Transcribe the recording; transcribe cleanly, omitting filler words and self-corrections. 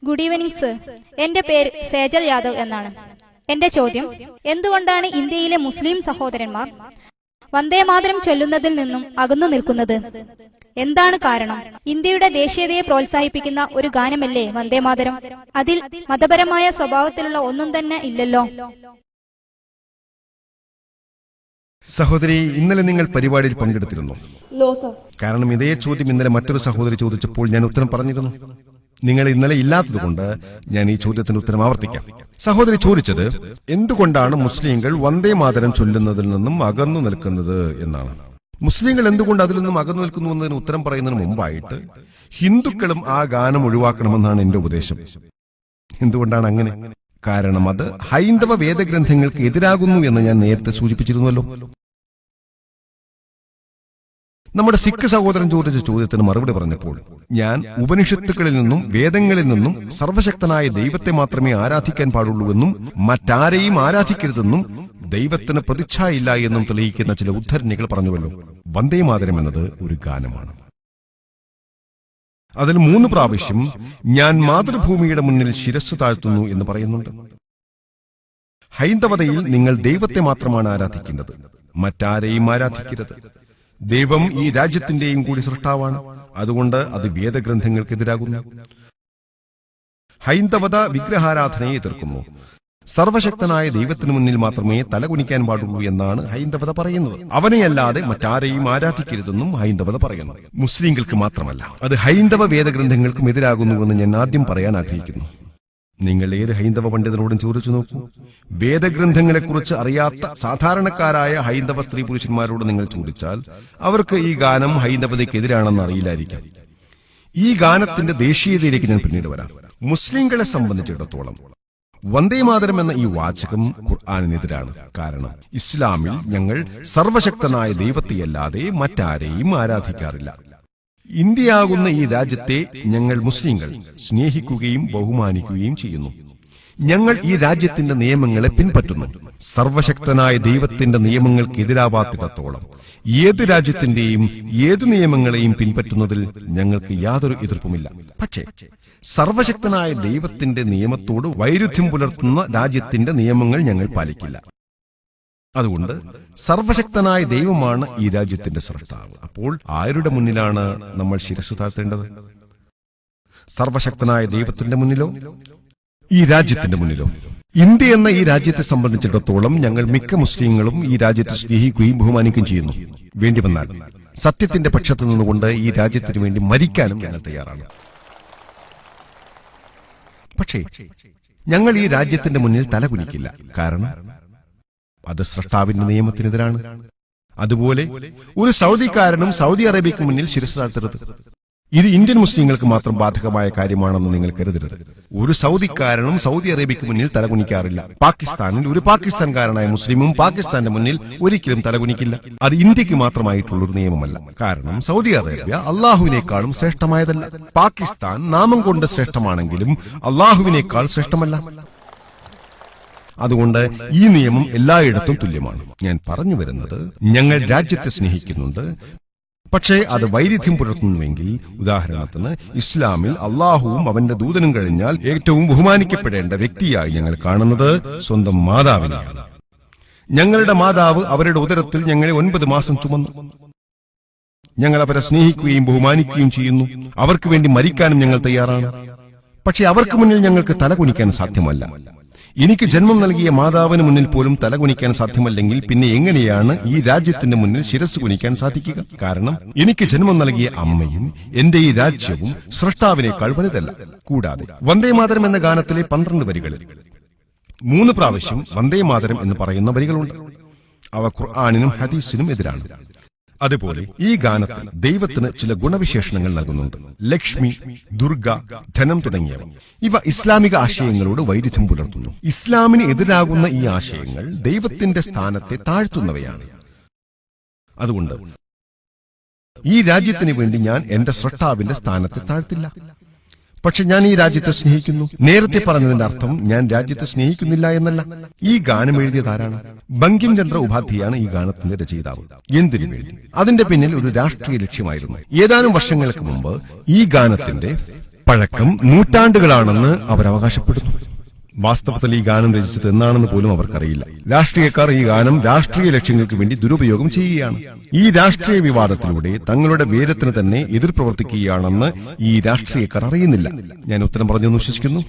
Good evening sir. എന്റെ പേര് സേജൽ യാദവ് എന്നാണ്. എന്റെ ചോദ്യം, എന്തുകൊണ്ടാണ് ഇന്ത്യയിലെ മുസ്ലിം സഹോദരന്മാർ വന്ദേമാതരം ചൊല്ലുന്നതിൽ നിന്നും അകന്നു നിൽക്കുന്നത്? എന്താണ് കാരണം? ഇന്ത്യയുടെ ദേശീയതയെ പ്രോത്സാഹിപ്പിക്കുന്ന ഒരു ഗാനമല്ലേ വന്ദേമാതരം? അതിൽ മതപരമായ സ്വഭാവത്തിലുള്ള ഒന്നും തന്നെ ഇല്ലല്ലോ. സഹോദരി, ഇന്നലെ നിങ്ങൾ പരിപാടിയിൽ പങ്കെടുത്തിരുന്നു? No sir. കാരണം ഇതേ ചോദ്യം ഇന്നലെ മറ്റൊരു സഹോദരി ചോദിച്ചപ്പോൾ ഞാൻ ഉത്തരം പറഞ്ഞിരുന്നു. നിങ്ങൾ ഇന്നലെ ഇല്ലാത്തതുകൊണ്ട് ഞാൻ ഈ ചോദ്യത്തിന് ഉത്തരം ആവർത്തിക്കാം. സഹോദരി ചോദിച്ചത് എന്തുകൊണ്ടാണ് മുസ്ലിങ്ങൾ വന്ദേമാതരം ചൊല്ലുന്നതിൽ നിന്നും അകന്നു നിൽക്കുന്നത് എന്നാണ്. മുസ്ലിങ്ങൾ എന്തുകൊണ്ട് അതിൽ നിന്നും അകന്നു നിൽക്കുന്നു എന്നതിന് ഉത്തരം പറയുന്നതിന് മുമ്പായിട്ട് ഹിന്ദുക്കളും ആ ഗാനം ഒഴിവാക്കണമെന്നാണ് എന്റെ ഉപദേശം. എന്തുകൊണ്ടാണ് അങ്ങനെ? കാരണം അത് ഹൈന്ദവ വേദഗ്രന്ഥങ്ങൾക്ക് എതിരാകുന്നു എന്ന് ഞാൻ നേരത്തെ സൂചിപ്പിച്ചിരുന്നല്ലോ. നമ്മുടെ സിഖ് സഹോദരൻ ചോദിച്ച ചോദ്യത്തിന് മറുപടി പറഞ്ഞപ്പോൾ ഞാൻ ഉപനിഷത്തുക്കളിൽ നിന്നും വേദങ്ങളിൽ നിന്നും സർവശക്തനായ ദൈവത്തെ മാത്രമേ ആരാധിക്കാൻ പാടുള്ളൂവെന്നും മറ്റാരെയും ആരാധിക്കരുതെന്നും ദൈവത്തിന് പ്രതിച്ഛായില്ല എന്നും തെളിയിക്കുന്ന ചില ഉദ്ധരണികൾ പറഞ്ഞുവല്ലോ. വന്ദേമാതരം എന്നത് ഒരു ഗാനമാണ്. അതിൽ 3 പ്രാവശ്യം ഞാൻ മാതൃഭൂമിയുടെ മുന്നിൽ ശിരസ്സ് താഴ്ത്തുന്നു എന്ന് പറയുന്നുണ്ട്. ഹൈന്ദവതയിൽ നിങ്ങൾ ദൈവത്തെ മാത്രമാണ് ആരാധിക്കേണ്ടത്, മറ്റാരെയും ആരാധിക്കരുത്. ദൈവം ഈ രാജ്യത്തിന്റെയും കൂടി സൃഷ്ടാവാണ്. അതുകൊണ്ട് അത് വേദഗ്രന്ഥങ്ങൾക്കെതിരാകുന്നു. ഹൈന്ദവത വിഗ്രഹാരാധനയെ എതിർക്കുന്നു. സർവശക്തനായ ദൈവത്തിനു മുന്നിൽ മാത്രമേ തലകുനിക്കാൻ പാടുള്ളൂ എന്നാണ് ഹൈന്ദവത പറയുന്നത്. അവനെയല്ലാതെ മറ്റാരെയും ആരാധിക്കരുതെന്നും ഹൈന്ദവത പറയുന്നു. മുസ്ലിങ്ങൾക്ക് മാത്രമല്ല, അത് ഹൈന്ദവ വേദഗ്രന്ഥങ്ങൾക്കും എതിരാകുന്നുവെന്ന് ഞാൻ ആദ്യം പറയാൻ ആഗ്രഹിക്കുന്നു. നിങ്ങൾ ഏത് ഹൈന്ദവ പണ്ഡിതനോടും ചോദിച്ചു നോക്കൂ. വേദഗ്രന്ഥങ്ങളെക്കുറിച്ച് അറിയാത്ത സാധാരണക്കാരായ ഹൈന്ദവ സ്ത്രീ പുരുഷന്മാരോട് നിങ്ങൾ ചോദിച്ചാൽ അവർക്ക് ഈ ഗാനം ഹൈന്ദവതയ്ക്കെതിരാണെന്ന് അറിയില്ലായിരിക്കാം. ഈ ഗാനത്തിന്റെ ദേശീയതയിലേക്ക് ഞാൻ പിന്നീട് വരാം. മുസ്ലിങ്ങളെ സംബന്ധിച്ചിടത്തോളം വന്ദേമാതരം എന്ന ഈ വാചകം ഖുർആനിനെതിരാണ്. കാരണം ഇസ്ലാമിൽ ഞങ്ങൾ സർവശക്തനായ ദൈവത്തെയല്ലാതെ മറ്റാരെയും ആരാധിക്കാറില്ല. ഇന്ത്യയാകുന്ന ഈ രാജ്യത്തെ ഞങ്ങൾ മുസ്ലിങ്ങൾ സ്നേഹിക്കുകയും ബഹുമാനിക്കുകയും ചെയ്യുന്നു. ഞങ്ങൾ ഈ രാജ്യത്തിന്റെ നിയമങ്ങളെ പിൻപറ്റുന്നു. സർവശക്തനായ ദൈവത്തിന്റെ നിയമങ്ങൾക്കെതിരാവാത്തിടത്തോളം ഏത് രാജ്യത്തിന്റെയും ഏത് നിയമങ്ങളെയും പിൻപറ്റുന്നതിൽ ഞങ്ങൾക്ക് യാതൊരു എതിർപ്പുമില്ല. പക്ഷേ സർവശക്തനായ ദൈവത്തിന്റെ നിയമത്തോട് വൈരുദ്ധ്യം പുലർത്തുന്ന രാജ്യത്തിന്റെ നിയമങ്ങൾ ഞങ്ങൾ പാലിക്കില്ല. അതുകൊണ്ട് സർവശക്തനായ ദൈവമാണ് ഈ രാജ്യത്തിന്റെ സൃഷ്ടാവ്. അപ്പോൾ ആരുടെ മുന്നിലാണ് നമ്മൾ ശിരസ്സു താഴ്ത്തേണ്ടത്? സർവശക്തനായ ദൈവത്തിന്റെ മുന്നിലോ ഈ രാജ്യത്തിന്റെ മുന്നിലോ? ഇന്ത്യ എന്ന ഈ രാജ്യത്തെ സംബന്ധിച്ചിടത്തോളം ഞങ്ങൾ മിക്ക മുസ്ലിങ്ങളും ഈ രാജ്യത്തെ സ്നേഹിക്കുകയും ബഹുമാനിക്കുകയും ചെയ്യുന്നു. വേണ്ടി വന്നാൽ സത്യത്തിന്റെ പക്ഷത്ത് നിന്നുകൊണ്ട് ഈ രാജ്യത്തിനു വേണ്ടി മരിക്കാനും ഞങ്ങൾ തയ്യാറാണ്. പക്ഷേ ഞങ്ങൾ ഈ രാജ്യത്തിന്റെ മുന്നിൽ തലകുനിക്കില്ല. കാരണം അത് സൃഷ്ടാവിന്റെ നിയമത്തിനെതിരാണ്. അതുപോലെ ഒരു സൗദിക്കാരനും സൗദി അറേബ്യയ്ക്ക് മുന്നിൽ ശിരസ്സ് താഴ്ത്തരുത്. ഇത് ഇന്ത്യൻ മുസ്ലിങ്ങൾക്ക് മാത്രം ബാധകമായ കാര്യമാണെന്ന് നിങ്ങൾ കരുതരുത്. ഒരു സൗദിക്കാരനും സൗദി അറേബ്യയ്ക്ക് മുന്നിൽ തലകുനിക്കാറില്ല. പാകിസ്ഥാനിൽ ഒരു പാകിസ്ഥാൻകാരനായ മുസ്ലിമും പാകിസ്ഥാന്റെ മുന്നിൽ ഒരിക്കലും തലകുനിക്കില്ല. അത് ഇന്ത്യക്ക് മാത്രമായിട്ടുള്ളൊരു നിയമമല്ല. കാരണം സൗദി അറേബ്യ അള്ളാഹുവിനേക്കാളും ശ്രേഷ്ഠമായതല്ല. പാകിസ്ഥാൻ നാമം കൊണ്ട് ശ്രേഷ്ഠമാണെങ്കിലും അള്ളാഹുവിനേക്കാൾ ശ്രേഷ്ഠമല്ല. അതുകൊണ്ട് ഈ നിയമം എല്ലായിടത്തും തുല്യമാണ്. ഞാൻ പറഞ്ഞു വരുന്നത്, ഞങ്ങൾ രാജ്യത്തെ സ്നേഹിക്കുന്നുണ്ട്. പക്ഷേ അത് വൈരുദ്ധ്യം പുലർത്തുന്നുവെങ്കിൽ, ഉദാഹരണത്തിന് ഇസ്ലാമിൽ അള്ളാഹുവും അവന്റെ ദൂതനും കഴിഞ്ഞാൽ ഏറ്റവും ബഹുമാനിക്കപ്പെടേണ്ട വ്യക്തിയായി ഞങ്ങൾ കാണുന്നത് സ്വന്തം മാതാവിനെയാണ്. ഞങ്ങളുടെ മാതാവ് അവരുടെ ഉദരത്തിൽ ഞങ്ങളെ 9 മാസം ചുമന്നു. ഞങ്ങൾ അവരെ സ്നേഹിക്കുകയും ബഹുമാനിക്കുകയും ചെയ്യുന്നു. അവർക്ക് വേണ്ടി മരിക്കാനും ഞങ്ങൾ തയ്യാറാണ്. പക്ഷേ അവർക്ക് മുന്നിൽ ഞങ്ങൾക്ക് തലകുനിക്കാൻ സാധ്യമല്ല. എനിക്ക് ജന്മം നൽകിയ മാതാവിന് മുന്നിൽ പോലും തലകുനിക്കാൻ സാധ്യമല്ലെങ്കിൽ പിന്നെ എങ്ങനെയാണ് ഈ രാജ്യത്തിന്റെ മുന്നിൽ ശിരസ് കുനിക്കാൻ സാധിക്കുക? കാരണം എനിക്ക് ജന്മം നൽകിയ അമ്മയും എന്റെ ഈ രാജ്യവും സൃഷ്ടാവിനേക്കാൾ വലുതല്ല. കൂടാതെ വന്ദേമാതരം എന്ന ഗാനത്തിലെ 12 വരികളിൽ 3 പ്രാവശ്യം വന്ദേമാതരം എന്ന് പറയുന്ന വരികളുണ്ട്. അവ ഖുർആനിനും ഹദീസിനും എതിരാണ്. അതുപോലെ ഈ ഗാനത്തിൽ ദൈവത്തിന് ചില ഗുണവിശേഷണങ്ങൾ നൽകുന്നുണ്ട്. ലക്ഷ്മി, ദുർഗ, ധനം തുടങ്ങിയവ. ഇവ ഇസ്ലാമിക ആശയങ്ങളോട് വൈരുദ്ധ്യം പുലർത്തുന്നു. ഇസ്ലാമിന് എതിരാകുന്ന ഈ ആശയങ്ങൾ ദൈവത്തിന്റെ സ്ഥാനത്തെ താഴ്ത്തുന്നവയാണ്. അതുകൊണ്ട് ഈ രാജ്യത്തിന് വേണ്ടി ഞാൻ എന്റെ സൃഷ്ടാവിന്റെ സ്ഥാനത്തെ താഴ്ത്തില്ല. പക്ഷെ ഞാൻ ഈ രാജ്യത്തെ സ്നേഹിക്കുന്നു. നേരത്തെ പറഞ്ഞതിന്റെ അർത്ഥം ഞാൻ രാജ്യത്തെ സ്നേഹിക്കുന്നില്ല എന്നല്ല. ഈ ഗാനം എഴുതിയതാരാണ്? ബങ്കിം ചന്ദ്ര ഉപാധ്യായാണ് ഈ ഗാനത്തിന്റെ രചയിതാവ്. എന്തിനു വേണ്ടി? അതിന്റെ പിന്നിൽ ഒരു രാഷ്ട്രീയ ലക്ഷ്യമായിരുന്നു. ഏതാനും വർഷങ്ങൾക്ക് മുമ്പ് ഈ ഗാനത്തിന്റെ പഴക്കം നൂറ്റാണ്ടുകളാണെന്ന് അവർ അവകാശപ്പെടുന്നു. വാസ്തവത്തിൽ ഈ ഗാനം രചിച്ചത് എന്നാണെന്ന് പോലും അവർക്കറിയില്ല. രാഷ്ട്രീയക്കാർ ഈ ഗാനം രാഷ്ട്രീയ ലക്ഷ്യങ്ങൾക്ക് വേണ്ടി ദുരുപയോഗം ചെയ്യുകയാണ്. ഈ രാഷ്ട്രീയ വിവാദത്തിലൂടെ തങ്ങളുടെ വേദത്തിന് തന്നെ എതിർ പ്രവർത്തിക്കുകയാണെന്ന് ഈ രാഷ്ട്രീയക്കാർ അറിയുന്നില്ല. ഞാൻ ഉത്തരം പറഞ്ഞെന്ന് വിശ്വസിക്കുന്നു.